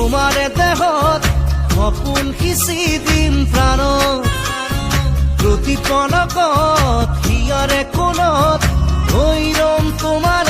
তোমাৰে দেহত সপোন সিঁচি দিম প্ৰাণত প্ৰতি পলকত হিয়াৰে কোণত হৈ ৰম তোমাৰ